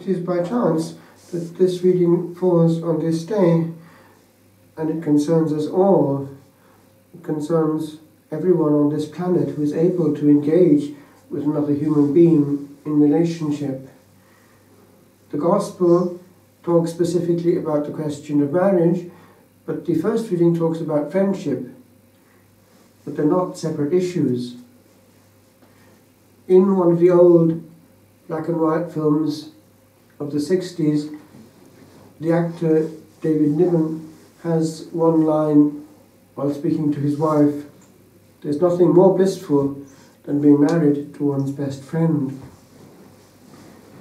is by chance that this reading falls on this day, and it concerns us all. It concerns everyone on this planet who is able to engage with another human being in relationship. The Gospel talks specifically about the question of marriage, but the first reading talks about friendship, but they're not separate issues. In one of the old black and white films of the 60s, the actor David Niven has one line while speaking to his wife: "There's nothing more blissful than being married to one's best friend."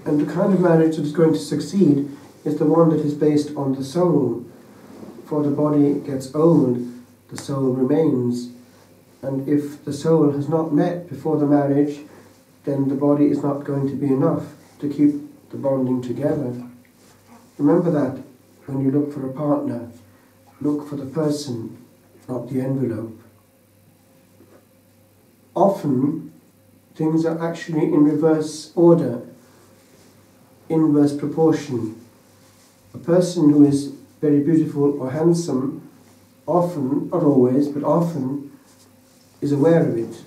And the kind of marriage that is going to succeed is the one that is based on the soul. For the body gets old, the soul remains. And if the soul has not met before the marriage, then the body is not going to be enough to keep the bonding together. Remember that when you look for a partner. Look for the person, not the envelope. Often, things are actually in reverse order, inverse proportion. A person who is very beautiful or handsome often, not always, but often, is aware of it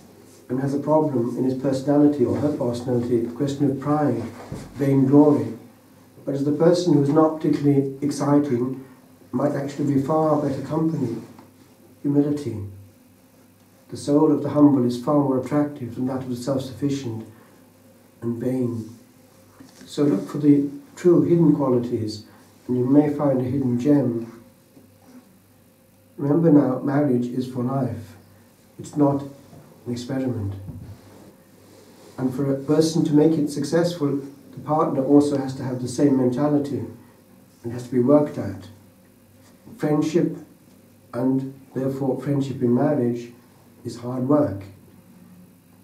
and has a problem in his personality or her personality, a question of pride, vainglory. Whereas the person who is not particularly exciting might actually be far better company, humility. The soul of the humble is far more attractive than that of the self-sufficient and vain. So look for the true hidden qualities, and you may find a hidden gem. Remember now, marriage is for life. It's not an experiment. And for a person to make it successful, the partner also has to have the same mentality and has to be worked at. Friendship, and therefore friendship in marriage, is hard work.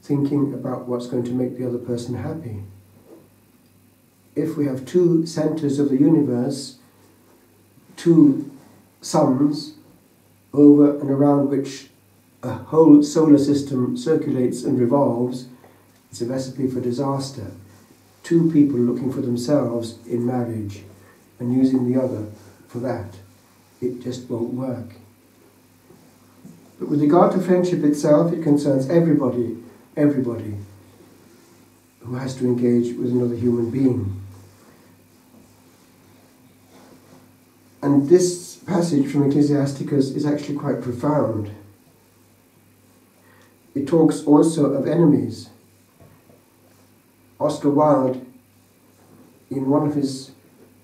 Thinking about what's going to make the other person happy. If we have two centers of the universe, two suns, over and around which a whole solar system circulates and revolves, it's a recipe for disaster. Two people looking for themselves in marriage and using the other for that. It just won't work. But with regard to friendship itself, it concerns everybody who has to engage with another human being. And this passage from Ecclesiasticus is actually quite profound. It talks also of enemies. Oscar Wilde, in one of his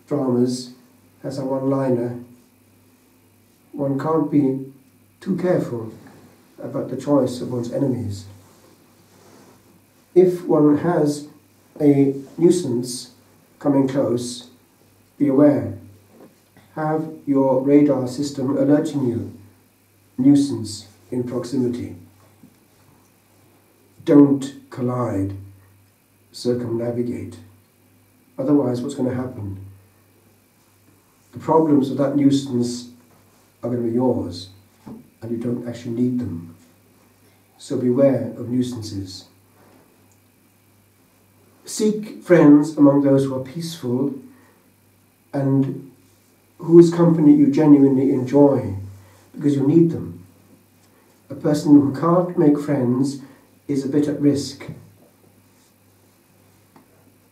dramas, has a one-liner: one can't be too careful about the choice of one's enemies. If one has a nuisance coming close, be aware. Have your radar system alerting you, nuisance in proximity. Don't collide, circumnavigate. Otherwise, what's going to happen? The problems of that nuisance are going to be yours, and you don't actually need them. So beware of nuisances. Seek friends among those who are peaceful and whose company you genuinely enjoy, because you need them. A person who can't make friends is a bit at risk.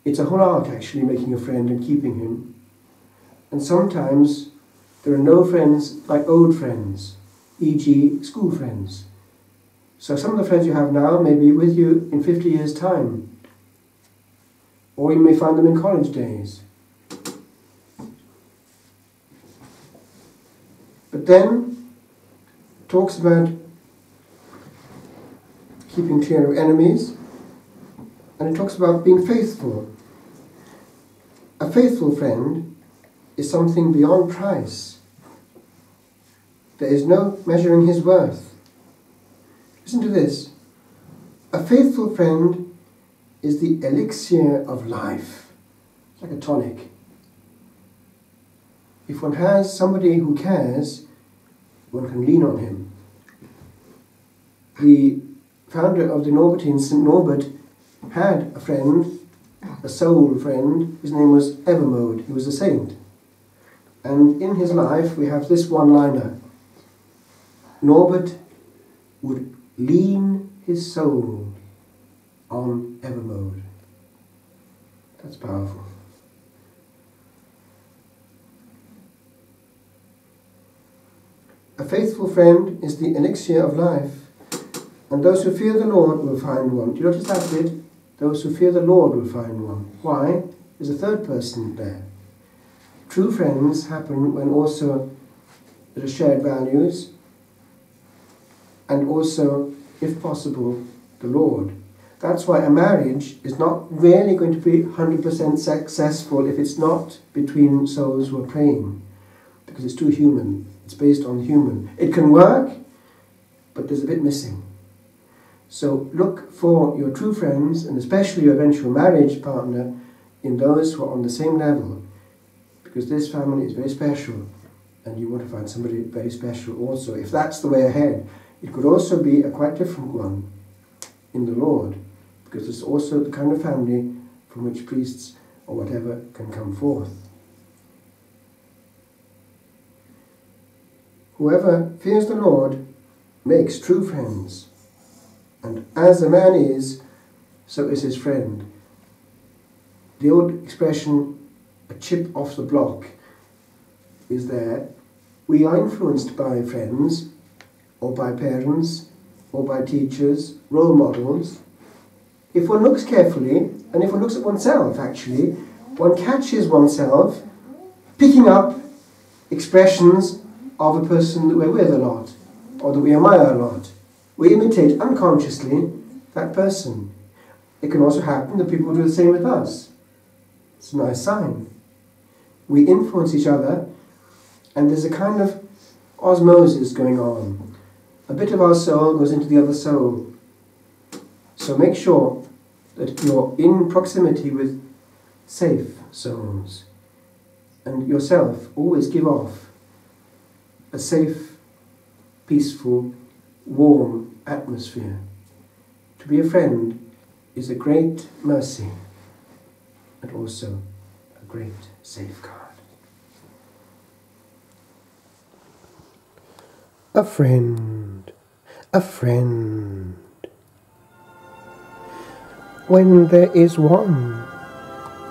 It's a whole art, actually, making a friend and keeping him. And sometimes there are no friends like old friends, e.g. school friends. So some of the friends you have now may be with you in 50 years' time. Or you may find them in college days. But then it talks about keeping clear of enemies, and it talks about being faithful. A faithful friend is something beyond price. There is no measuring his worth. Listen to this. A faithful friend is the elixir of life. It's like a tonic. If one has somebody who cares, one can lean on him. The founder of the Norbertine, St. Norbert, had a friend a soul friend. His name was Evermode. He was a saint. And in his life we have this one-liner. Norbert would lean his soul on Evermode. That's powerful. A faithful friend is the elixir of life, and those who fear the Lord will find one. Do you notice that bit? Those who fear the Lord will find one. Why? There's a third person there. True friends happen when also there are shared values, and also, if possible, the Lord. That's why a marriage is not really going to be 100% successful if it's not between souls who are praying, because it's too human. It's based on human. It can work, but there's a bit missing. So look for your true friends, and especially your eventual marriage partner, in those who are on the same level, because this family is very special, and you want to find somebody very special also. If that's the way ahead, it could also be a quite different one in the Lord, because it's also the kind of family from which priests or whatever can come forth. Whoever fears the Lord makes true friends, and as a man is, so is his friend. The old expression, a chip off the block, is there. We are influenced by friends, or by parents, or by teachers, role models. If one looks carefully, and if one looks at oneself actually, one catches oneself picking up expressions of a person that we're with a lot, or that we admire a lot. We imitate unconsciously that person. It can also happen that people do the same with us. It's a nice sign. We influence each other, and there's a kind of osmosis going on. A bit of our soul goes into the other soul. So make sure that you're in proximity with safe souls, and yourself always give off a safe, peaceful, warm atmosphere. To be a friend is a great mercy, and also a great safeguard. A friend, a friend. When there is one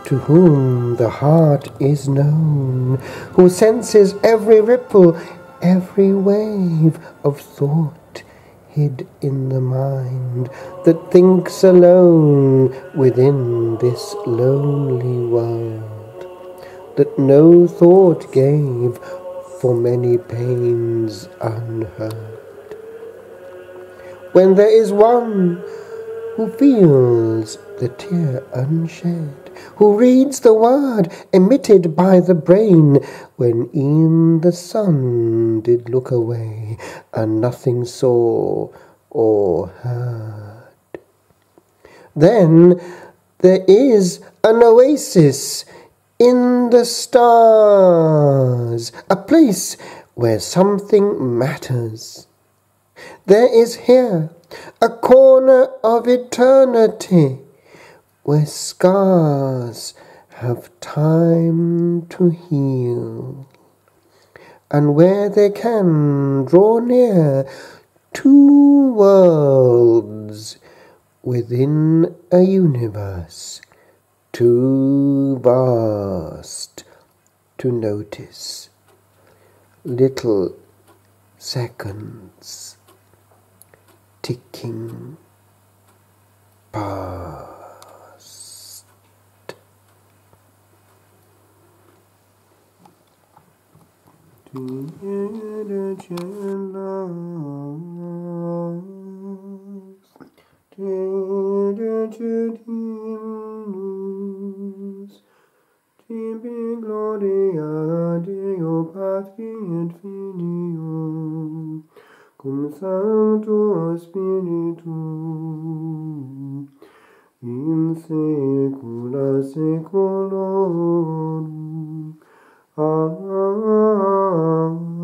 to whom the heart is known, who senses every ripple, every wave of thought hid in the mind, that thinks alone within this lonely world, that no thought gave for many pains unheard. When there is one who feels the tear unshed, who reads the word emitted by the brain, when e'en the sun did look away, and nothing saw or heard. Then there is an oasis in the stars, a place where something matters. There is here a corner of eternity, where scars have time to heal, and where they can draw near two worlds within a universe too vast to notice. Little seconds ticking past. Gloria Deo Patri et Filio, cum Sancto Spiritu, in saecula saeculorum. Amen.